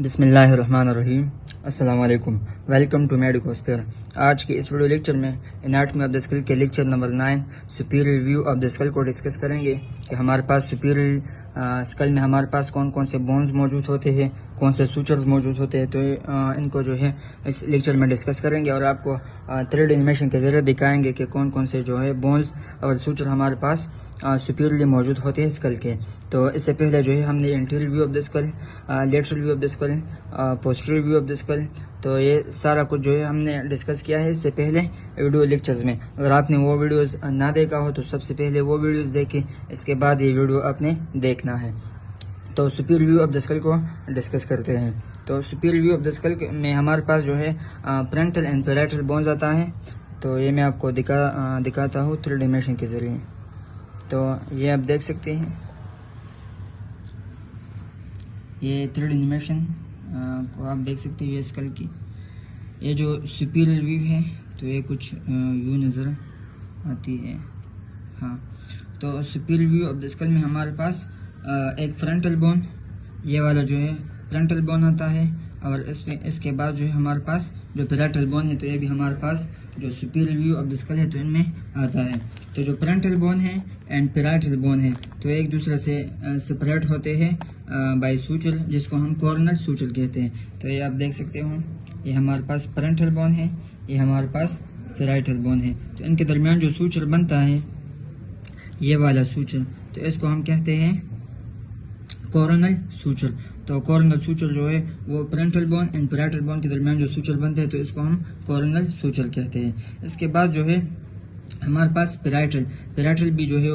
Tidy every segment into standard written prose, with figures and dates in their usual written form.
बिस्मिल्लाहिर्रहमानिर्रहीम। अस्सलाम वालेकुम। Welcome to Medicosphere. आज के इस वीडियो लेक्चर में एनाटॉमी ऑफ द स्कल के lecture number 9 superior view of the skull को डिस्कस करेंगे कि हमारे पास सुपीरियर स्कल में हमारे पास कौन कौन से बोन्स मौजूद होते हैं, कौन से सूचर्स मौजूद होते हैं। तो इनको जो है इस लेक्चर में डिस्कस करेंगे और आपको 3D एनिमेशन के ज़रिए दिखाएंगे कि कौन कौन से जो है बोन्स और सूचर हमारे पास सुपीरियरली मौजूद होते हैं स्कल के। तो इससे पहले जो है हमने interior view of the school, lateral view of the school, posterior view of the school, तो ये सारा कुछ जो है हमने डिस्कस किया है इससे पहले वीडियो लेक्चर्स में। अगर आपने वो वीडियोस ना देखा हो तो सबसे पहले वो वीडियोस देखें, इसके बाद ये वीडियो आपने देखना है। तो superior view of the skull को डिस्कस करते हैं। तो superior view of the skull में हमारे पास जो है फ्रंटल एंड पैराइटल बोन्स आता है। तो ये मैं आपको दिखाता हूँ 3D एनिमेशन के ज़रिए। तो ये आप देख सकते हैं, ये 3D एनिमेशन को आप देख सकते हैं। ये स्कल की ये जो सुपीरियर व्यू है तो ये कुछ व्यू नज़र आती है। हाँ, तो superior view of the skull में हमारे पास एक फ्रंटल बोन, ये वाला जो है फ्रंटल बोन आता है, और इसके बाद जो है हमारे पास जो पैराइटल बोन है तो ये भी हमारे पास जो superior view of the school है तो इनमें आता है। तो जो फ्रंटल बोन है एंड पैराइटल बोन है तो एक दूसरे से सेपरेट होते हैं बाय सूचर, जिसको हम कॉर्नल सूचर कहते हैं। तो ये आप देख सकते हो, ये हमारे पास फ्रंटल बोन है, ये हमारे पास पैराइटल बोन है। तो इनके दरमियान जो सूचर बनता है ये वाला सूचर, तो इसको हम कहते हैं कॉर्नल सूचर। तो कॉर्नल सूचर जो है वो frontal bone and parietal bone के दरमियान जो सूचर बनते हैं तो इसको हम कॉर्नल सूचर कहते हैं। इसके बाद जो है हमारे पास पैराइटल भी जो है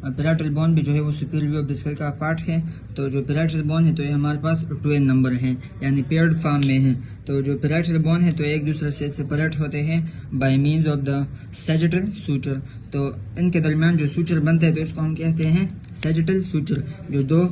पैराइटल बोन भी जो है वो superior view of the skull का पार्ट है। तो जो पैराइटल बोन है तो ये हमारे पास 2n नंबर है, यानी पेयर्ड फॉर्म में है। तो जो पैराइटल बोन है तो एक दूसरे से सेपरेट होते हैं by means of the sagittal suture. तो इनके दरमियान जो सूचर बनते हैं तो इसको हम कहते हैं सैजिटल सूचर, जो दो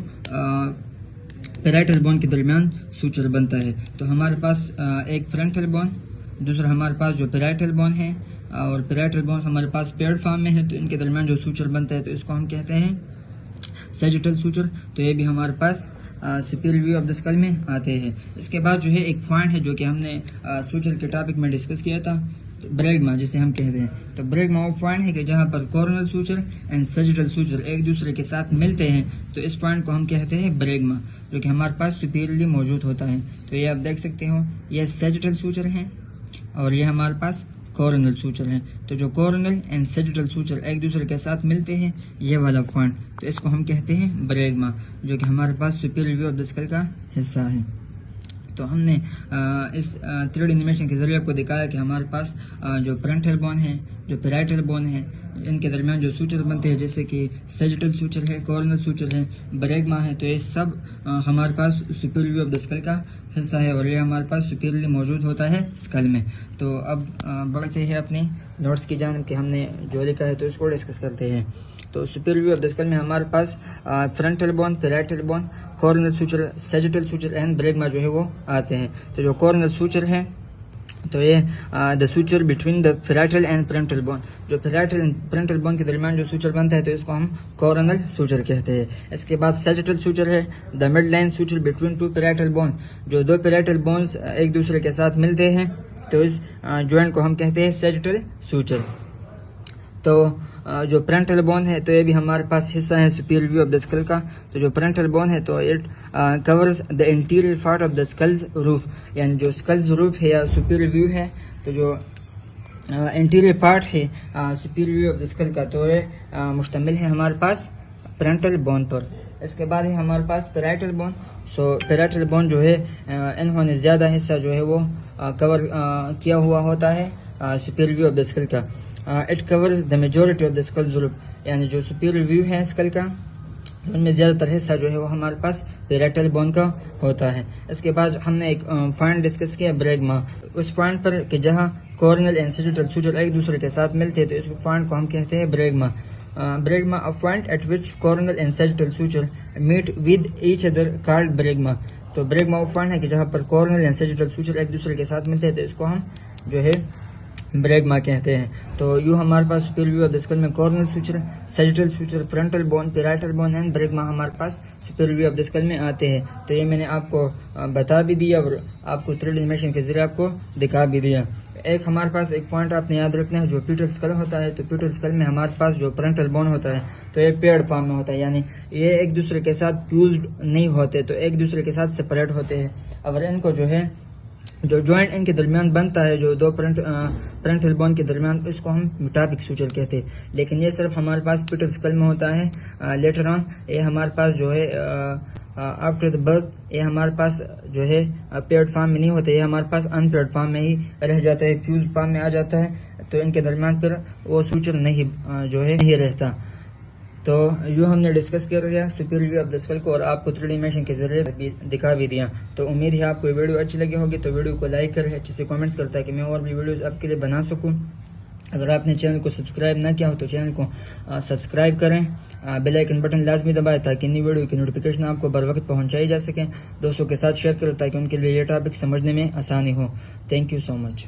पैराइटल बोन के दरमियान सूचर बनता है। तो हमारे पास एक फ्रंटल बोन, दूसरा हमारे पास जो पैराइटल बोन है, और पैराइटल बोन हमारे पास पेयर्ड फॉर्म में है। तो इनके दरमियान जो सूचर बनता है तो इसको हम कहते हैं सैजिटल सूचर। तो ये भी हमारे पास superior view of the skull में आते हैं। इसके बाद जो है एक पॉइंट है जो कि हमने सूचर के टॉपिक में डिस्कस किया था, तो ब्रैगमा जिसे हम कहते हैं। तो ब्रैगमा वो पॉइंट है कि जहाँ पर Cornell suture and sagittal suture एक दूसरे के साथ मिलते हैं, तो इस पॉइंट को हम कहते हैं ब्रैगमा, जो कि हमारे पास सुपीरियरली मौजूद होता है। तो ये आप देख सकते हो, ये सैजिटल सूचर हैं और ये हमारे पास कॉर्नल सूचर है। तो जो कॉर्नल एंड सैजिटल सूचर एक दूसरे के साथ मिलते हैं, ये वाला पॉइंट, तो इसको हम कहते हैं ब्रैगमा, जो कि हमारे पास superior view of the skull का हिस्सा है। तो हमने इस 3D एनिमेशन के जरिए आपको दिखाया कि हमारे पास जो फ्रंटल बोन है, जो पैराइटल बोन है, इनके दरमियान जो सूचर बनते हैं जैसे कि सैजिटल सूचर है, कॉर्नल सूचर है, ब्रैगमा है, तो ये सब हमारे पास superior view of the skull का हिस्सा है और ये हमारे पास सुपीरियरली मौजूद होता है स्कल में। तो अब बढ़ते हैं अपने नोट्स की जानिब कि हमने जो लिखा है तो इसको डिस्कस करते हैं। तो superior view of the skull में हमारे पास frontal bone, parietal bone, coronal suture, sagittal suture and bregma जो है वो आते हैं। तो जो कॉर्नल सूचर है तो ये the suture between the parietal and frontal bone, जो पैराइटल एंड फ्रंटल बोन के दरमियान जो सूचर बनता है तो इसको हम कॉर्नल सूचर कहते हैं। इसके बाद सैजिटल सूचर है the mid line suture between two parietal bone, जो दो पैराइटल बोन्स एक दूसरे के साथ मिलते हैं तो इस जॉइंट को हम कहते हैं सैजिटल सूचर। तो जो फ्रंटल बोन है तो ये भी हमारे पास हिस्सा है superior view of the skull का। तो जो फ्रंटल बोन है तो it covers the interior part of the skull's roof, यानी जो स्कल्स रूफ है या सुपीरियर व्यू है, तो जो इंटीरियर पार्ट है superior view of the skull का तो ये मुश्तमिल है हमारे पास फ्रंटल बोन पर। इसके बाद है हमारे पास पैराइटल बोन। सो पैराइटल बोन जो है इन्होंने ज़्यादा हिस्सा जो है वो कवर किया हुआ होता है superior view of the skull का। It covers the majority of the skull group, यानी जो सुपीरियर व्यू है स्कल का उनमें ज़्यादातर हिस्सा जो है वो हमारे पास पैराइटल बोन का होता है। इसके बाद हमने एक पॉइंट डिस्कस किया ब्रैगमा, उस पॉइंट पर कि जहाँ कॉर्नल एंड सैजिटल सूचर एक दूसरे के साथ मिलते हैं तो इस पॉइंट को हम कहते हैं bregma. Bregma a point at which coronal and sagittal suture meet with each other called bregma. तो ब्रैगमा वो पॉइंट है कि जहाँ पर कॉर्नल एंड सैजिटल सूचर एक दूसरे के साथ मिलते हैं तो इसको हम जो है ब्रैगमा कहते हैं। तो यूँ हमारे पास superior view of the skull में coronal suture, sagittal suture, frontal bone, parietal bone and bregma हमारे पास superior view of the skull में आते हैं। तो ये मैंने आपको बता भी दिया और आपको 3D एनिमेशन के जरिए आपको दिखा भी दिया। एक हमारे पास एक पॉइंट आपने याद रखना है, जो पीटल स्कल होता है, तो पीटल स्कल में हमारे पास जो फ्रंटल बोन होता है तो ये पेयर्ड फॉर्म में होता है, यानी ये एक दूसरे के साथ फ्यूज्ड नहीं होते, तो एक दूसरे के साथ सेपरेट होते हैं। अगर इनको जो है जो जॉइंट इनके दरमियान बनता है, जो दो फ्रंटल बोन के दरमियान, इसको हम मेटाफिक सूचर कहते हैं। लेकिन ये सिर्फ हमारे पास पीटल स्कल में होता है। लेटर ऑन ये हमारे पास जो है आफ्टर द बर्थ ये हमारे पास जो है पेयर्ड फॉर्म में नहीं होता, ये हमारे पास अनपेयर्ड फॉर्म में ही रह जाता है, फ्यूज फॉर्म में आ जाता है। तो इनके दरमियान फिर वो सूचर नहीं जो है नहीं रहता। तो यूँ हमने डिस्कस कर लिया superior view of the skull को और आपको 3D एनिमेशन के जरिए दिखा भी दिया। तो उम्मीद है आपको वीडियो अच्छी लगी होगी। तो वीडियो को लाइक करें, अच्छे से कमेंट्स करता है कि मैं और भी वीडियोस आपके लिए बना सकूं। अगर आपने चैनल को सब्सक्राइब ना किया हो तो चैनल को सब्सक्राइब करें, बेल आइकन बटन लाजमी दबाएं ताकि नई वीडियो की नोटिफिकेशन आपको बर वक्त पहुंचाई जा सके। दोस्तों के साथ शेयर करें ताकि उनके लिए ये टॉपिक समझने में आसानी हो। Thank you so much.